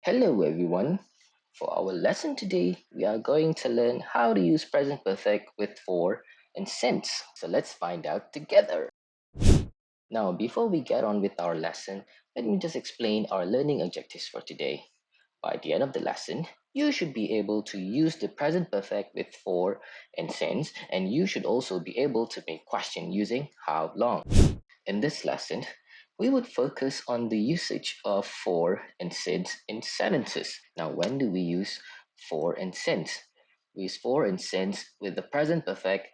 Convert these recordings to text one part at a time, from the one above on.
Hello everyone. For our lesson today, we are going to learn how to use present perfect with for and since. So let's find out together. Now, before we get on with our lesson, let me just explain our learning objectives for today. By the end of the lesson, you should be able to use the present perfect with for and since, and you should also be able to make question using how long. In this lesson, we would focus on the usage of for and since in sentences. Now, when do we use for and since? We use for and since with the present perfect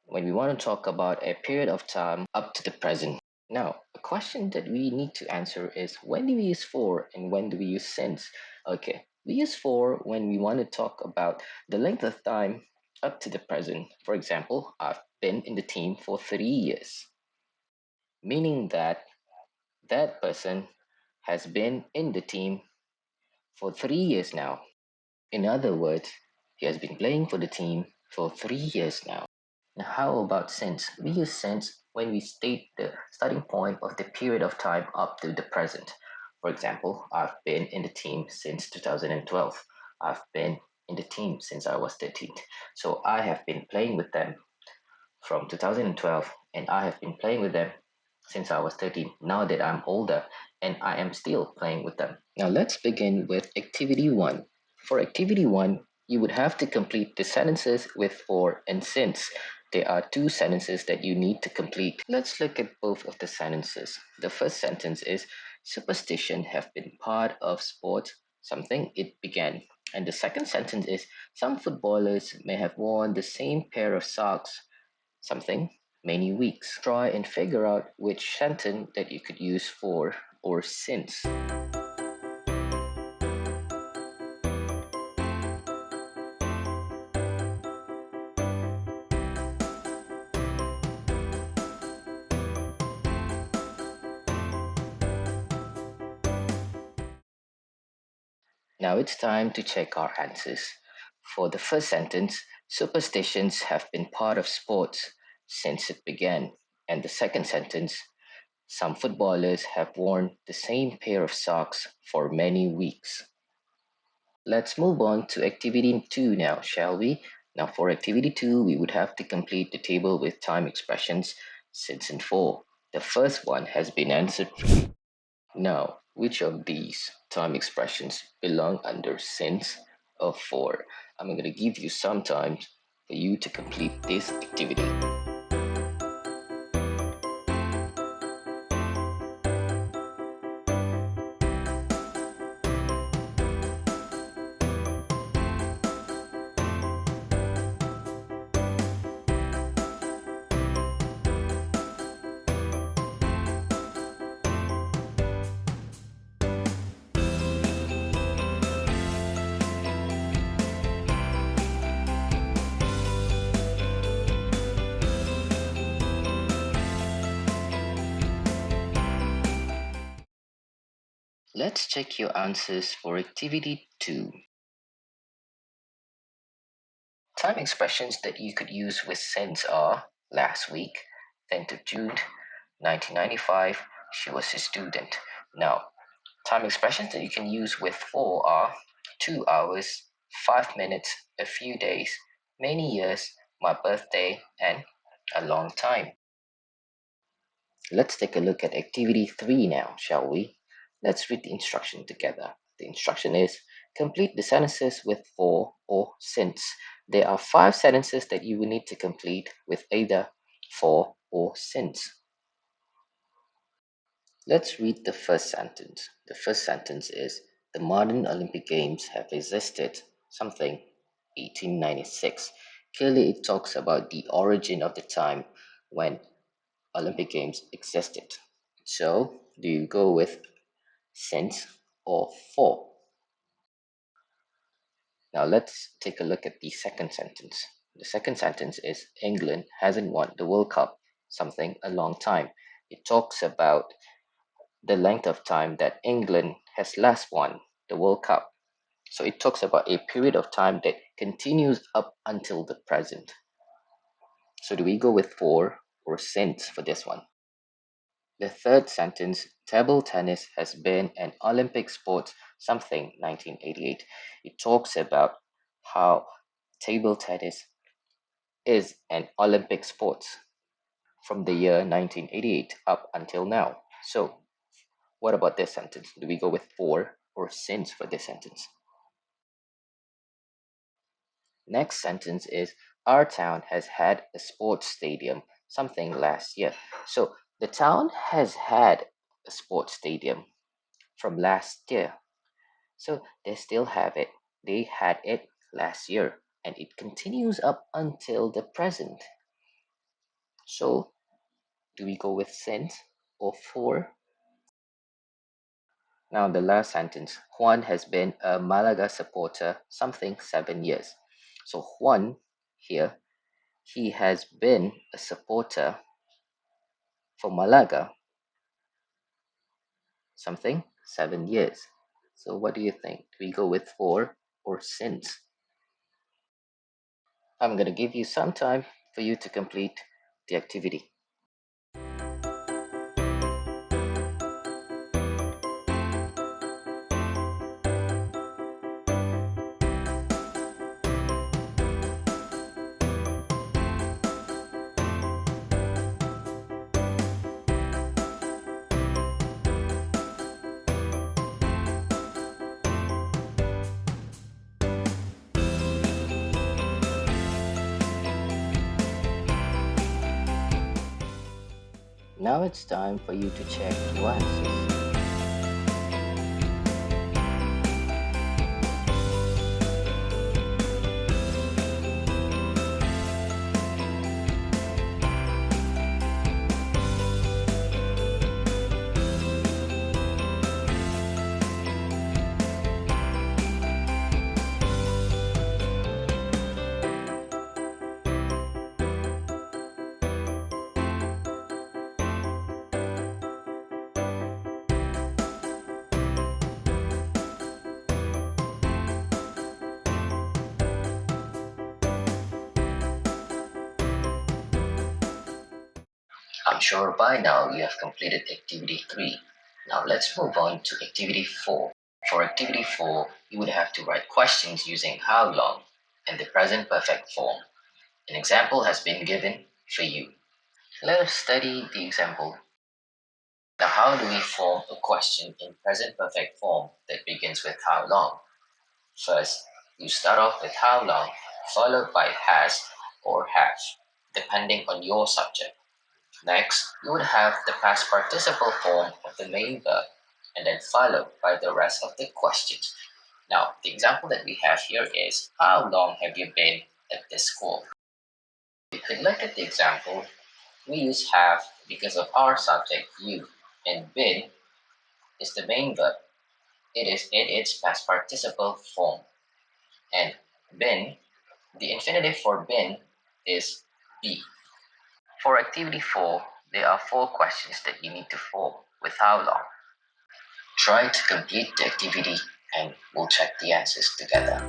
when we want to talk about a period of time up to the present. Now, a question that we need to answer is when do we use for and when do we use since? Okay, we use for when we want to talk about the length of time up to the present. For example, I've been in the team for 3 years, meaning that that person has been in the team for 3 years now. In other words, he has been playing for the team for 3 years now. Now, how about since? We use since when we state the starting point of the period of time up to the present. For example, I've been in the team since 2012. I've been in the team since I was 13. So I have been playing with them from 2012, and I have been playing with them since I was 13. Now that I'm older, and I am still playing with them. Now let's begin with activity 1. For activity 1, you would have to complete the sentences with for and since. There are two sentences that you need to complete. Let's look at both of the sentences. The first sentence is superstition have been part of sport, something it began. And the second sentence is some footballers may have worn the same pair of socks something many weeks. Try and figure out which sentence that you could use for or since. Now it's time to check our answers. For the first sentence, superstitions have been part of sports since it began. And the second sentence, some footballers have worn the same pair of socks for many weeks. Let's move on to activity 2 now, shall we? Now for activity 2, we would have to complete the table with time expressions since and for. The first one has been answered for you. Now, which of these time expressions belong under since or for? I'm going to give you some time for you to complete this activity. Let's check your answers for activity 2. Time expressions that you could use with since are last week, 10th of June, 1995, she was a student. Now, time expressions that you can use with for are 2 hours, 5 minutes, a few days, many years, my birthday, and a long time. Let's take a look at activity 3 now, shall we? Let's read the instruction together. The instruction is complete the sentences with for or since. There are 5 sentences that you will need to complete with either for or since. Let's read the first sentence. The first sentence is the modern Olympic Games have existed something 1896. Clearly, it talks about the origin of the time when Olympic Games existed. So, do you go with since or for? Now, let's take a look at the second sentence. The second sentence is England hasn't won the World Cup something a long time. It talks about the length of time that England has last won the World Cup. So it talks about a period of time that continues up until the present. So do we go with for or since for this one? The third sentence, table tennis has been an Olympic sport something 1988. It talks about how table tennis is an Olympic sport from the year 1988 up until now. So, what about this sentence? Do we go with for or since for this sentence? Next sentence is our town has had a sports stadium something last year. So, the town has had a sports stadium from last year. So, they still have it. They had it last year and it continues up until the present. So, do we go with since or for? Now, the last sentence. Juan has been a Malaga supporter something 7 years. So, Juan here, he has been a supporter for Malaga something 7 years. So, what do you think? Do we go with for or since? I'm going to give you some time for you to complete the activity. Now it's time for you to check your answers. I'm sure by now you have completed activity 3. Now let's move on to activity 4. For activity 4, you would have to write questions using how long and the present perfect form. An example has been given for you. Let us study the example. Now, how do we form a question in present perfect form that begins with how long? First, you start off with how long, followed by has or have, depending on your subject. Next, you would have the past participle form of the main verb, and then followed by the rest of the questions. Now, the example that we have here is, how long have you been at this school? You could look at the example. We use have because of our subject, you, and been is the main verb. It is in its past participle form. And been, the infinitive for been is be. For activity 4, there are 4 questions that you need to form with how long. Try to complete the activity and we'll check the answers together.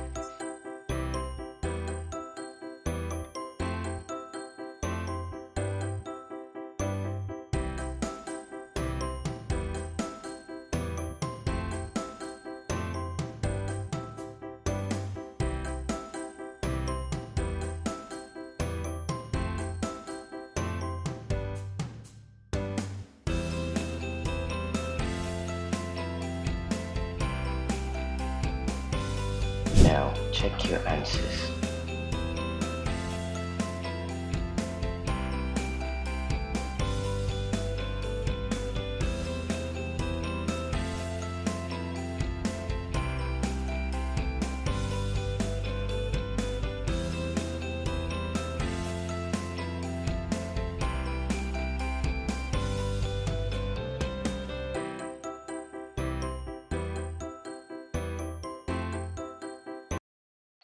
Now check your answers.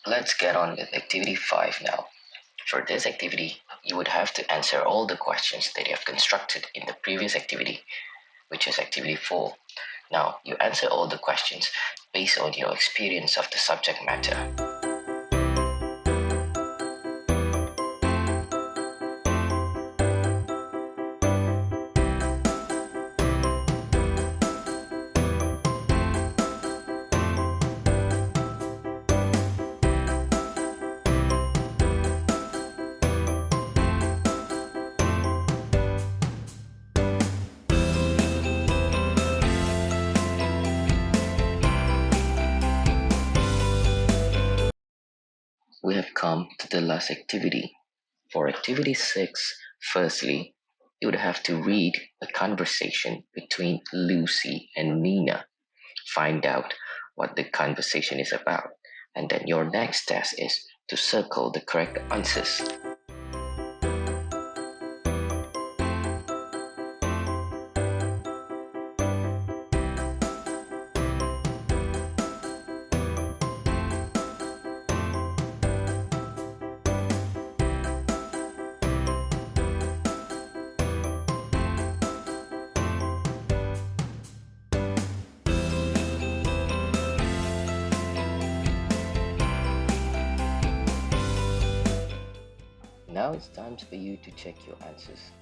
Let's get on with activity 5 now. For this activity, you would have to answer all the questions that you have constructed in the previous activity, which is activity 4. Now, you answer all the questions based on your experience of the subject matter. we have come to the last activity. For activity 6, firstly, you would have to read a conversation between Lucy and Nina. Find out what the conversation is about, and then your next task is to circle the correct answers. Now it's time for you to check your answers.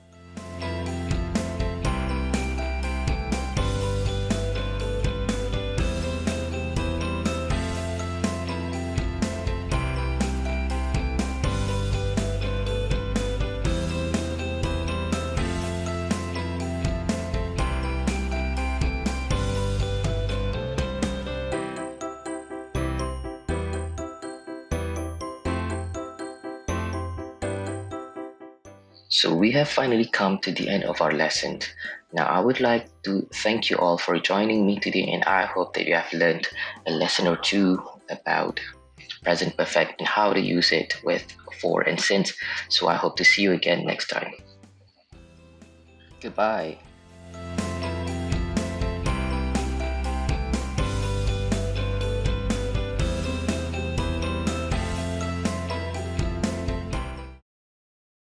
So we have finally come to the end of our lesson. Now I would like to thank you all for joining me today, and I hope that you have learned a lesson or two about present perfect and how to use it with for and since. So I hope to see you again next time. Goodbye.